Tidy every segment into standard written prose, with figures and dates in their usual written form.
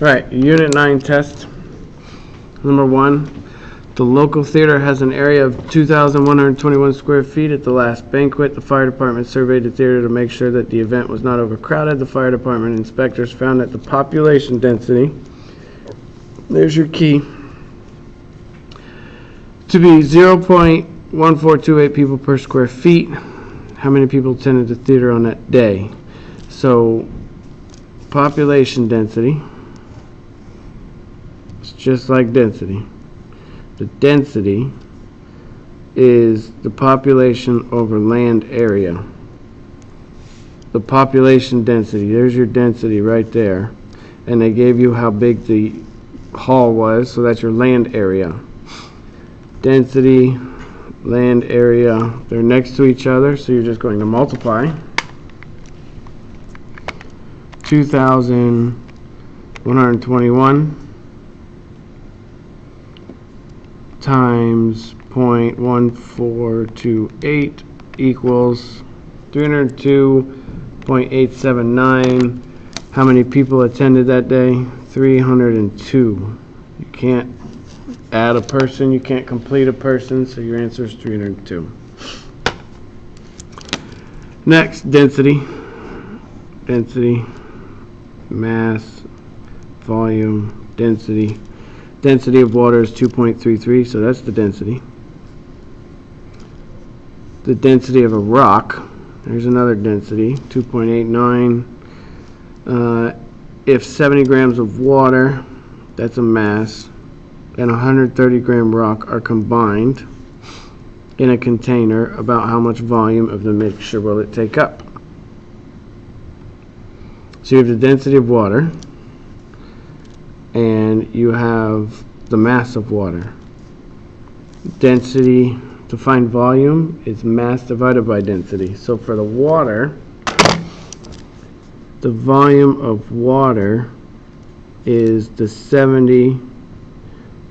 Alright, Unit 9 test. Number 1. The local theater has an area of 2,121 square feet. At the last banquet, the fire department surveyed the theater to make sure that the event was not overcrowded. The fire department inspectors found that the population density, there's your key, to be 0.1428 people per square feet. How many people attended the theater on that day? So, population density, it's just like density. The density is the population over land area. The population density, there's your density right there. And they gave you how big the hall was, so that's your land area. Density, land area, they're next to each other, so you're just going to multiply. 2,121 times 0.1428 equals 302.879. How many people attended that day? 302. You can't add a person, you can't complete a person, so your answer is 302. Next, density. Density, mass, volume, density. Density of water is 2.33, so that's the density. The density of a rock, there's another density, 2.89. If 70 grams of water, that's a mass, and 130 gram rock are combined in a container, about how much volume of the mixture will it take up? So you have the density of water, and you have the mass of water. Density, to find volume, is mass divided by density. So for the water, the volume of water is the 70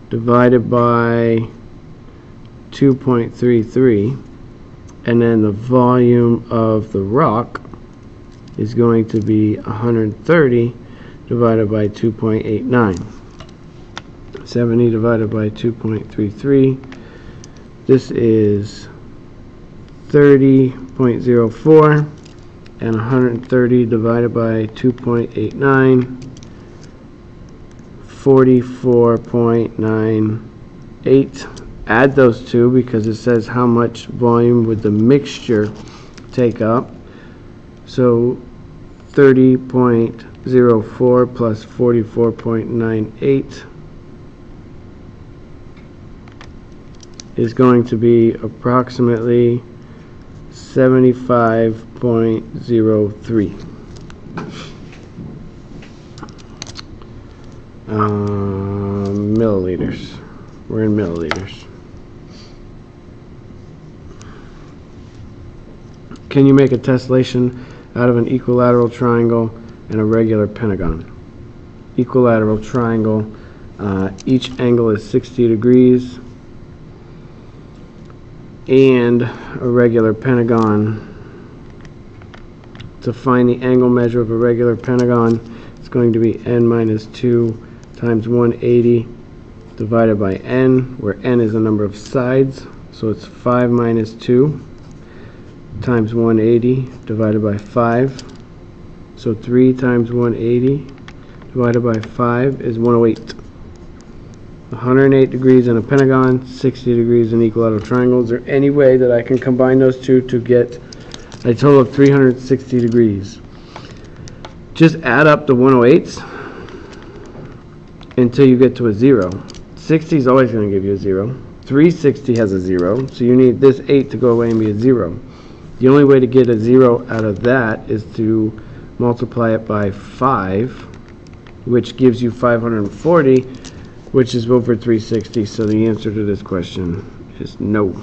divided by 2.33, and then the volume of the rock is going to be 130 divided by 2.89. 70 divided by 2.33. This is 30.04, and 130 divided by 2.89, 44.98. Add those two because it says how much volume would the mixture take up. So 30.04 plus 44.98 is going to be approximately 75.03 milliliters. We're in milliliters. Can you make a tessellation out of an equilateral triangle and a regular pentagon? Equilateral triangle, each angle is 60 degrees, and a regular pentagon. To find the angle measure of a regular pentagon, it's going to be n minus 2 times 180 divided by n, where n is the number of sides, so it's 5 minus 2 times 180 divided by 5, so 3 times 180 divided by 5 is 108. 108 degrees in a pentagon, 60 degrees in equilateral triangles. Is there any way that I can combine those two to get a total of 360 degrees? Just add up the 108s until you get to a 0. 60 is always going to give you a 0. 360 has a 0, so you need this 8 to go away and be a 0. The only way to get a 0 out of that is to multiply it by 5, which gives you 540, which is over 360. So the answer to this question is no.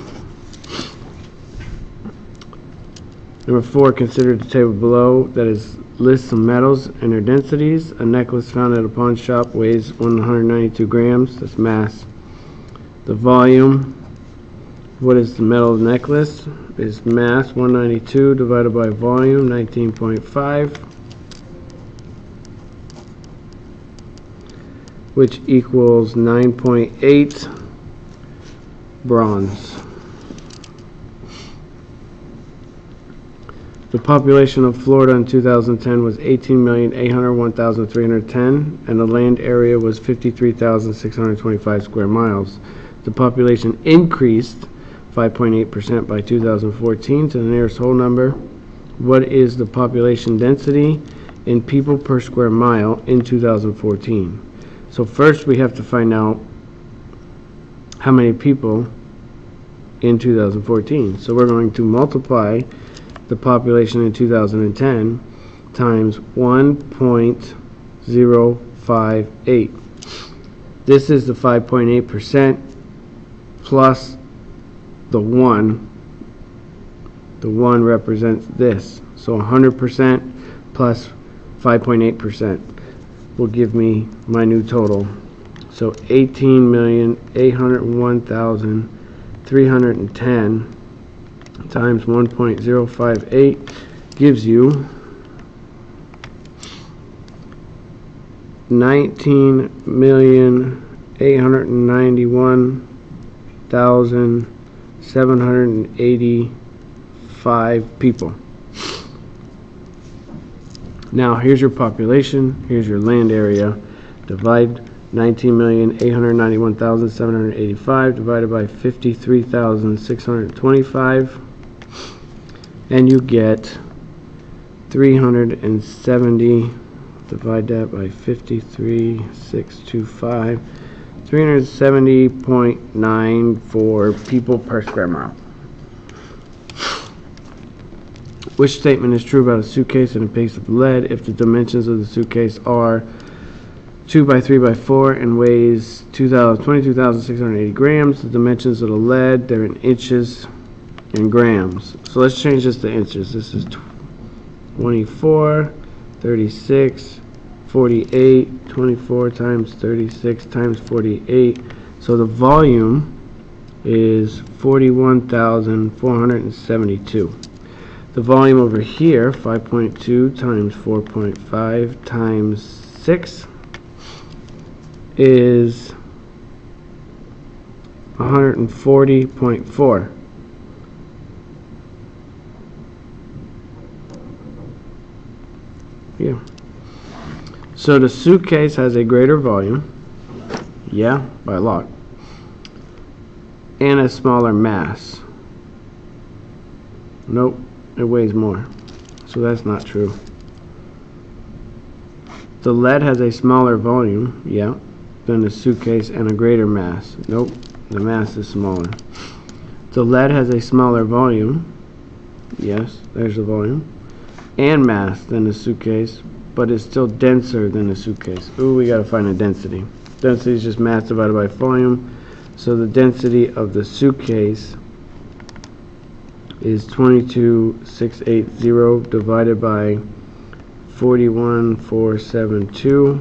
Number 4, consider the table below that is lists some metals and their densities. A necklace found at a pawn shop weighs 192 grams. That's mass. The volume, what is the metal necklace, is mass 192 divided by volume 19.5. which equals 9.8 bronze. The population of Florida in 2010 was 18,801,310, and the land area was 53,625 square miles. The population increased 5.8% by 2014 to the nearest whole number. What is the population density in people per square mile in 2014? So first we have to find out how many people in 2014. So we're going to multiply the population in 2010 times 1.058. This is the 5.8% plus the 1. The 1 represents this. So 100% plus 5.8% will give me my new total. So 18,801,310 times 1.058 gives you 19,891,785 people. Now here's your population, here's your land area. Divide 19,891,785 divided by 53,625, and you get 370. Divide that by 53,625, 370.94 people per square mile. Which statement is true about a suitcase and a piece of lead if the dimensions of the suitcase are 2 by 3 by 4 and weighs 22,680 grams? The dimensions of the lead, they're in inches and grams. So let's change this to inches. This is 24, 36, 48, 24 times 36 times 48. So the volume is 41,472. The volume over here, 5.2 times 4.5 times 6, is 140.4. Yeah. So the suitcase has a greater volume, yeah, by a lot, and a smaller mass. Nope, it weighs more. So that's not true. The lead has a smaller volume, yeah, than the suitcase and a greater mass. Nope, the mass is smaller. The lead has a smaller volume, yes, there's the volume, and mass than the suitcase, but it's still denser than the suitcase. Ooh, we gotta find a density. Density is just mass divided by volume. So the density of the suitcase is 22,680 divided by 41,472,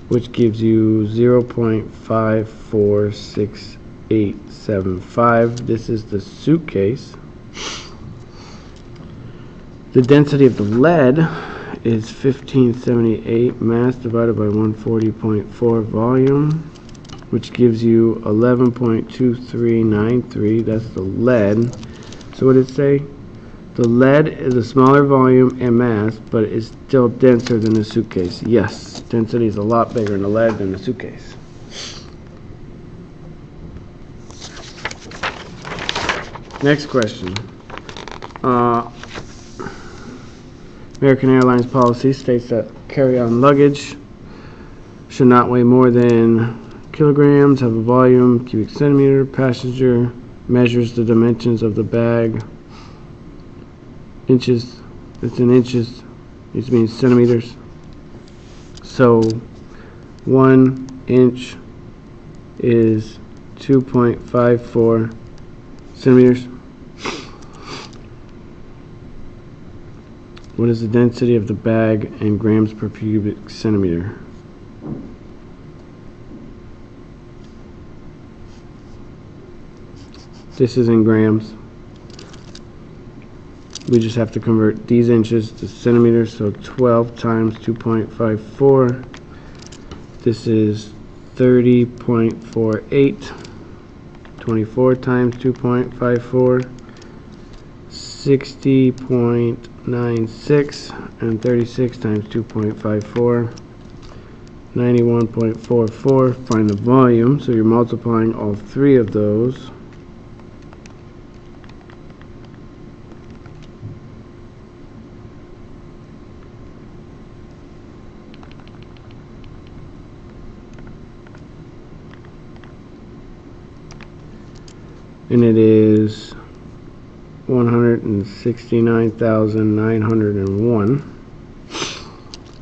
which gives you 0.546875. This is the suitcase. The density of the lead is 1578, mass divided by 140.4 volume, which gives you 11.2393. That's the lead. So what did it say? The lead is a smaller volume and mass, but it's still denser than the suitcase. Yes, density is a lot bigger in the lead than the suitcase. Next question. American Airlines policy states that carry-on luggage should not weigh more than kilograms, have a volume, cubic centimeter. Passenger measures the dimensions of the bag. Inches, it's in inches, it means centimeters. So 1 inch is 2.54 centimeters. What is the density of the bag in grams per cubic centimeter? This is in grams. We just have to convert these inches to centimeters, so 12 times 2.54 This is 30.48. 24 times 2.54, 60.96, and 36 times 2.54, 91.44. Find the volume, so you're multiplying all three of those. And it is 169,901.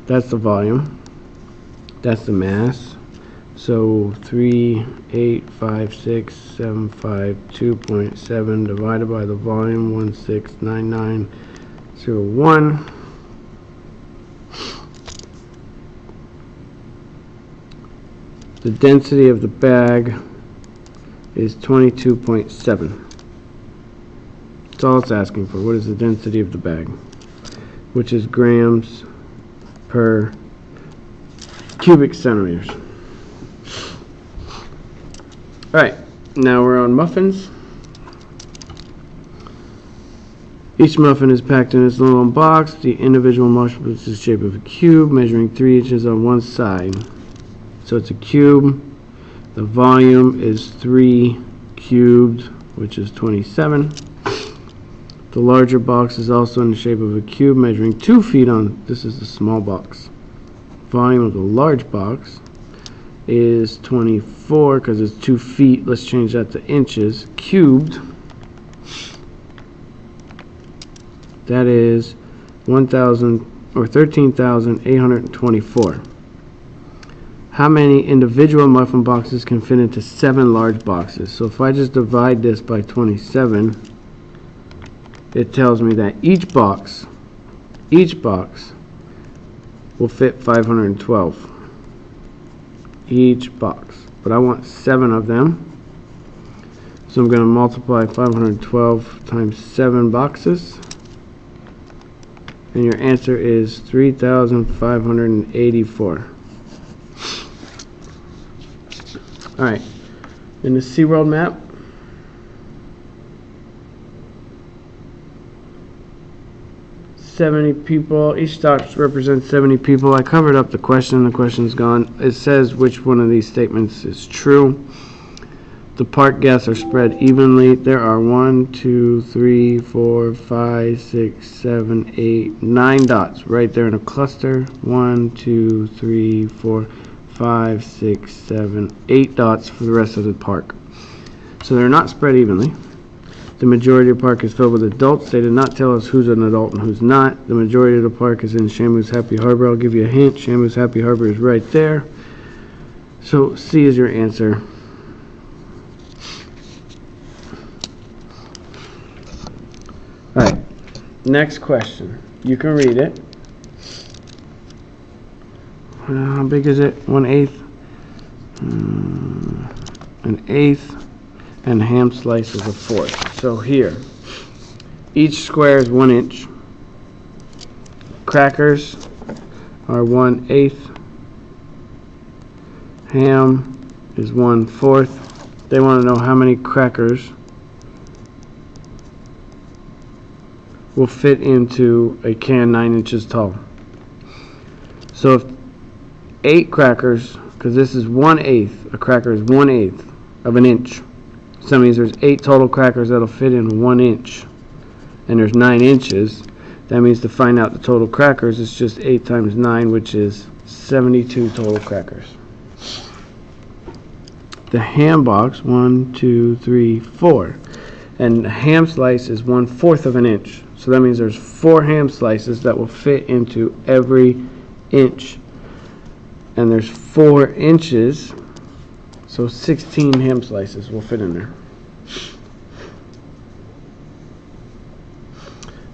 That's the volume. That's the mass. So 3,856,752.7 divided by the volume 169901. The density of the bag is 22.7. That's all it's asking for. What is the density of the bag? Which is grams per cubic centimeters. Alright, now we're on muffins. Each muffin is packed in its little box. The individual muffin is the shape of a cube, measuring 3 inches on one side. So it's a cube. The volume is 3 cubed, which is 27. The larger box is also in the shape of a cube, measuring 2 feet on, this is the small box. Volume of the large box is 24, because it's 2 feet. Let's change that to inches. Cubed, that is 1,000 or 13,824. How many individual muffin boxes can fit into 7 large boxes? So if I just divide this by 27, it tells me that each box will fit 512. Each box. But I want 7 of them. So I'm going to multiply 512 times 7 boxes. And your answer is 3,584. Alright, in the SeaWorld map, each stop represents 70 people. I covered up the question's gone. It says which one of these statements is true. The park guests are spread evenly. There are 1, 2, 3, 4, 5, 6, 7, 8, 9 dots right there in a cluster. 1, 2, 3, 4, 5, 6, 7, 8 dots for the rest of the park. So they're not spread evenly. The majority of the park is filled with adults. They did not tell us who's an adult and who's not. The majority of the park is in Shamu's Happy Harbor. I'll give you a hint. Shamu's Happy Harbor is right there. So C is your answer. Alright, next question. You can read it. How big is it? 1/8. 1/8. And ham slice is 1/4. So here, each square is 1 inch. Crackers are 1/8. Ham is 1/4. They want to know how many crackers will fit into a can 9 inches tall. So if 8 crackers, because this is 1/8, a cracker is 1/8 of an inch. So that means there's 8 total crackers that'll fit in 1 inch. And there's 9 inches. That means to find out the total crackers, it's just 8 times 9, which is 72 total crackers. The ham box, 1, 2, 3, 4. And the ham slice is 1/4 of an inch. So that means there's 4 ham slices that will fit into every inch. And there's 4 inches, so 16 ham slices will fit in there.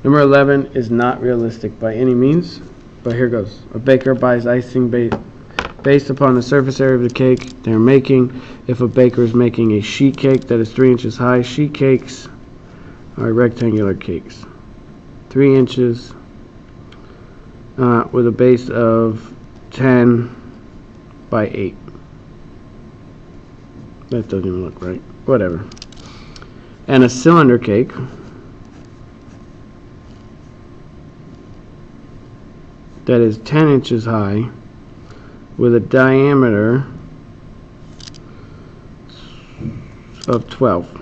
Number 11 is not realistic by any means, but here goes. A baker buys icing based upon the surface area of the cake they're making. If a baker is making a sheet cake that is 3 inches high, sheet cakes are rectangular cakes. 3 inches with a base of 10 by 8. That doesn't even look right. Whatever. And a cylinder cake that is 10 inches high with a diameter of 12.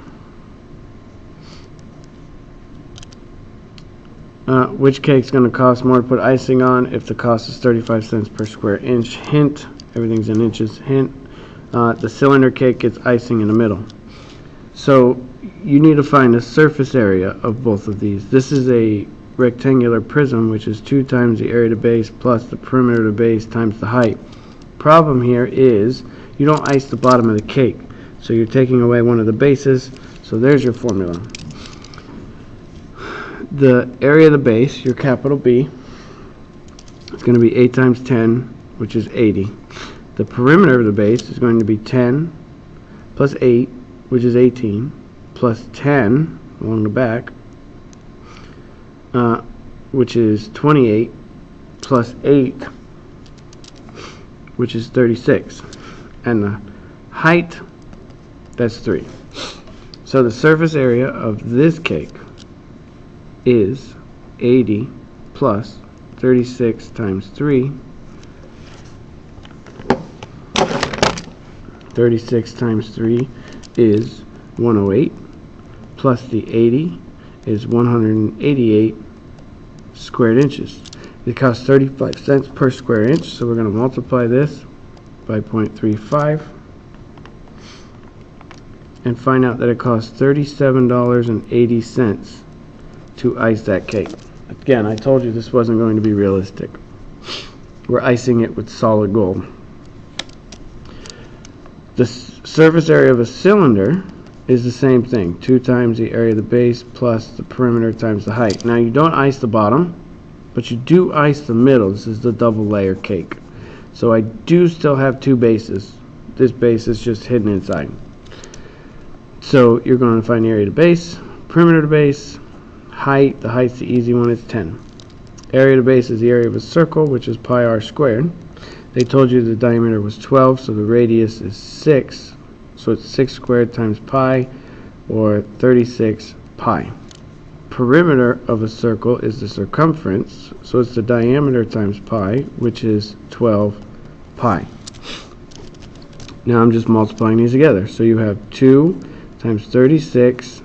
Which cake's going to cost more to put icing on if the cost is 35 cents per square inch? Hint, everything's in inches. Hint, the cylinder cake gets icing in the middle. So you need to find the surface area of both of these. This is a rectangular prism, which is 2 times the area of the base plus the perimeter of the base times the height. Problem here is you don't ice the bottom of the cake, so you're taking away one of the bases. So there's your formula. The area of the base, your capital B, is going to be 8 times 10, which is 80. The perimeter of the base is going to be 10 plus 8, which is 18, plus 10 along the back, which is 28, plus 8, which is 36. And the height, that's 3. So the surface area of this cake is 80 plus 36 times 3. 36 times 3 is 108, plus the 80 is 188 squared inches. It costs 35 cents per square inch, so we're going to multiply this by 0.35 and find out that it costs $37.80 to ice that cake. Again, I told you this wasn't going to be realistic. We're icing it with solid gold. The surface area of a cylinder is the same thing, 2 times the area of the base plus the perimeter times the height. Now you don't ice the bottom, but you do ice the middle. This is the double layer cake. So I do still have 2 bases. This base is just hidden inside. So you're going to find the area of the base, perimeter of the base, height. The height's the easy one, it's 10. Area of the base is the area of a circle, which is pi r squared. They told you the diameter was 12, so the radius is 6. So it's 6 squared times pi, or 36 pi. Perimeter of a circle is the circumference, so it's the diameter times pi, which is 12 pi. Now I'm just multiplying these together. So you have 2 times 36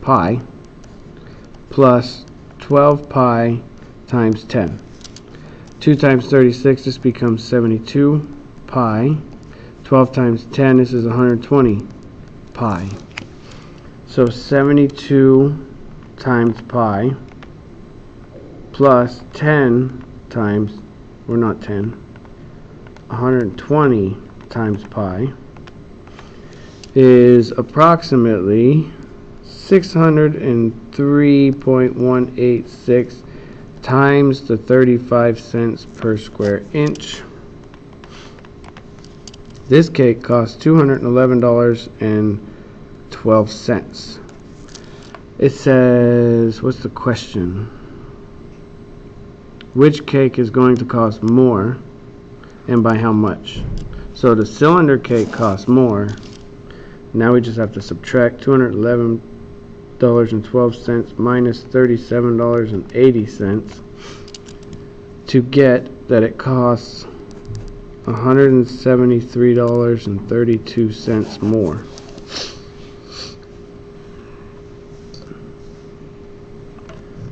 pi plus 12 pi times 10. 2 times 36, this becomes 72 pi. 12 times 10, this is 120 pi. So 72 times pi plus 10 times, or not 10, 120 times pi is approximately 603.186 times the 35 cents per square inch. This cake costs $211.12. It says, what's the question? Which cake is going to cost more and by how much? So the cylinder cake costs more. Now we just have to subtract $211.12 minus $37.80 to get that it costs $173.32 more.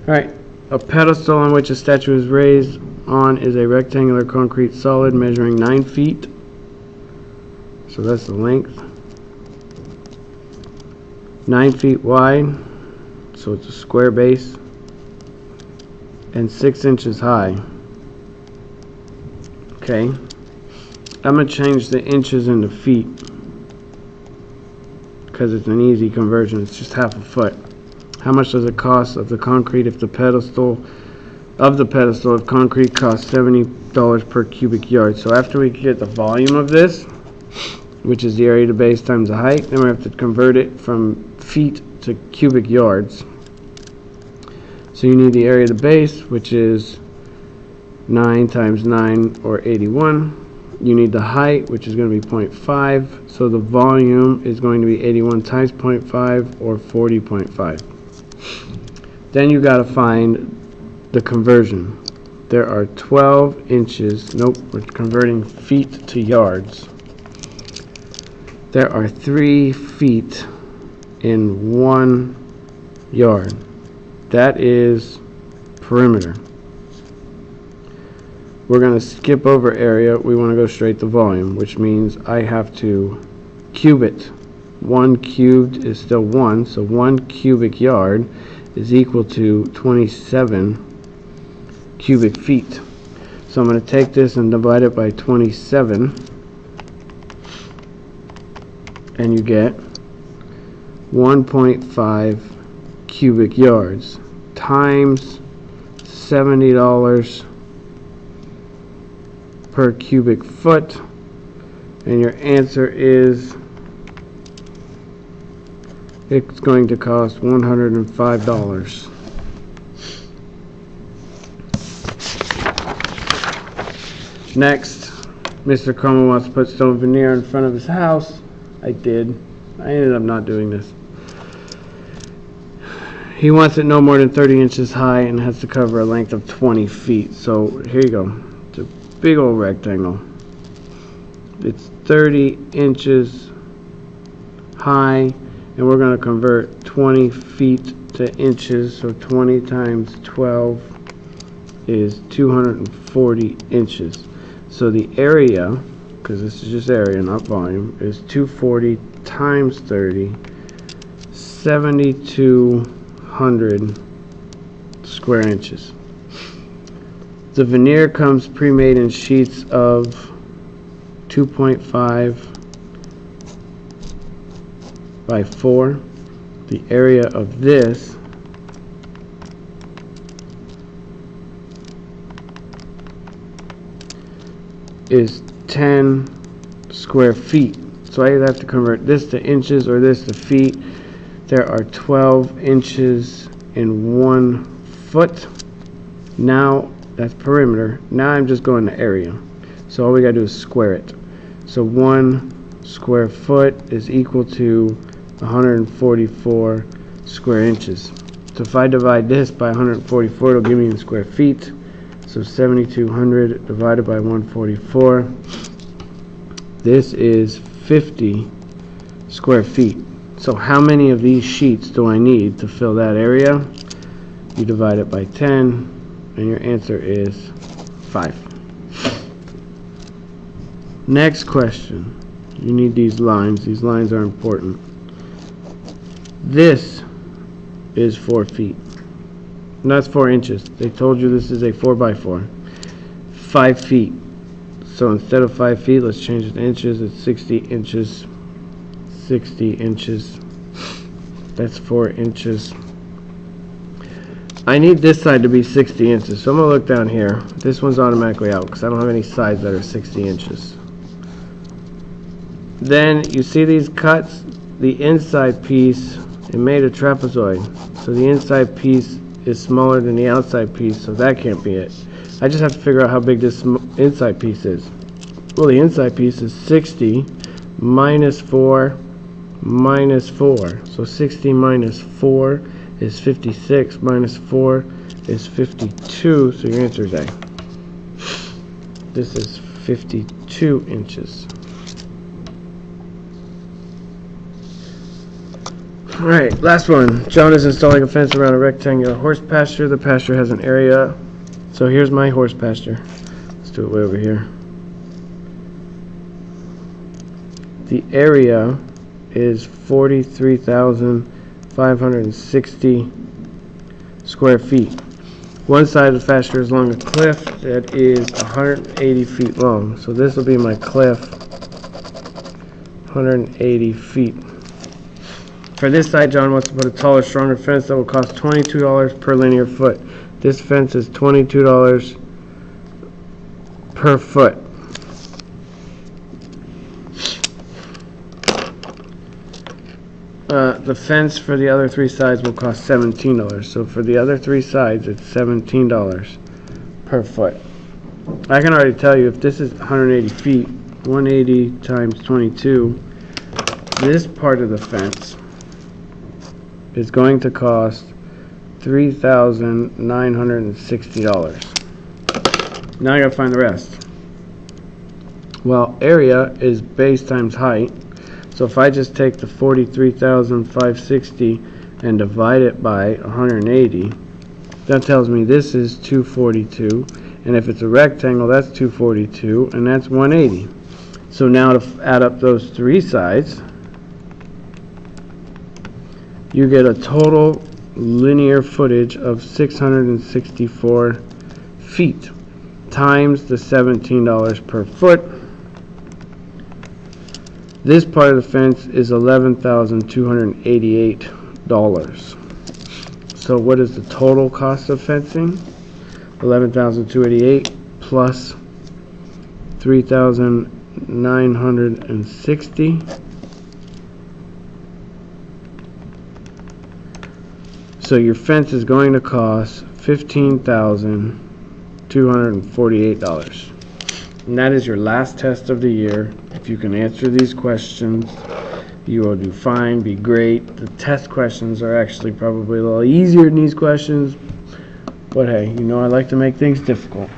Alright, a pedestal on which a statue is raised on is a rectangular concrete solid measuring 9 feet. So that's the length. 9 feet wide, so it's a square base, and 6 inches high. Okay, I'm going to change the inches into feet because it's an easy conversion. It's just half a foot. How much does it cost of the concrete if the pedestal of concrete costs $70 per cubic yard? So after we get the volume of this, which is the area of the base times the height, then we have to convert it from feet to cubic yards. So you need the area of the base, which is 9 times 9, or 81. You need the height, which is going to be 0.5. So the volume is going to be 81 times 0.5, or 40.5. Then you got to find the conversion. There are 12 inches. Nope, we're converting feet to yards. There are 3 feet in 1 yard. That is perimeter. We're going to skip over area. We want to go straight to volume, which means I have to cube it. 1 cubed is still 1, so 1 cubic yard is equal to 27 cubic feet. So I'm going to take this and divide it by 27, and you get 1.5 cubic yards times $70 per cubic foot, and your answer is it's going to cost $105. Next, Mr. Coleman wants to put stone veneer in front of his house. I did. I ended up not doing this. He wants it no more than 30 inches high and has to cover a length of 20 feet. So here you go. It's a big old rectangle. It's 30 inches high, and we're going to convert 20 feet to inches. So 20 times 12 is 240 inches. So the area, because this is just area, not volume, is 240 times 30, 7,200 square inches. The veneer comes pre-made in sheets of 2.5 by 4. The area of this is 10 square feet. So I either have to convert this to inches or this to feet. There are 12 inches in 1 foot. Now that's perimeter. Now I'm just going to area. So all we got to do is square it. So 1 square foot is equal to 144 square inches. So if I divide this by 144, it'll give me in square feet. So 7,200 divided by 144. This is 50 square feet. So how many of these sheets do I need to fill that area? You divide it by 10, and your answer is 5. Next question. You need these lines. These lines are important. This is 4 feet. And that's 4 inches. They told you this is a 4 by 4. 5 feet. So instead of 5 feet, let's change it to inches. It's 60 inches. 60 inches. That's 4 inches. I need this side to be 60 inches. So I'm going to look down here. This one's automatically out because I don't have any sides that are 60 inches. Then you see these cuts? The inside piece, it made a trapezoid. So the inside piece is smaller than the outside piece, so that can't be it. I just have to figure out how big this inside piece is. Well, the inside piece is 60 minus 4 minus 4. So 60 minus 4 is 56, minus 4 is 52, so your answer is A. This is 52 inches. Alright, last one. John is installing a fence around a rectangular horse pasture. The pasture has an area. So here's my horse pasture. Let's do it way over here. The area is 43,560 square feet. One side of the pasture is along a cliff that is 180 feet long. So this will be my cliff, 180 feet. For this side, John wants to put a taller, stronger fence that will cost $22 per linear foot. This fence is $22 per foot. The fence for the other three sides will cost $17. So for the other three sides, it's $17 per foot. I can already tell you if this is 180 feet, 180 times 22, this part of the fence is going to cost $3,960. Now I gotta find the rest. Well, area is base times height. So if I just take the 43,560 and divide it by 180, that tells me this is 242. And if it's a rectangle, that's 242, and that's 180. So now to add up those three sides, you get a total linear footage of 664 feet times the $17 per foot. This part of the fence is $11,288. So what is the total cost of fencing? $11,288 plus $3,960. So your fence is going to cost $15,248. And that is your last test of the year. If you can answer these questions, you will do fine, be great. The test questions are actually probably a little easier than these questions, but hey, you know I like to make things difficult.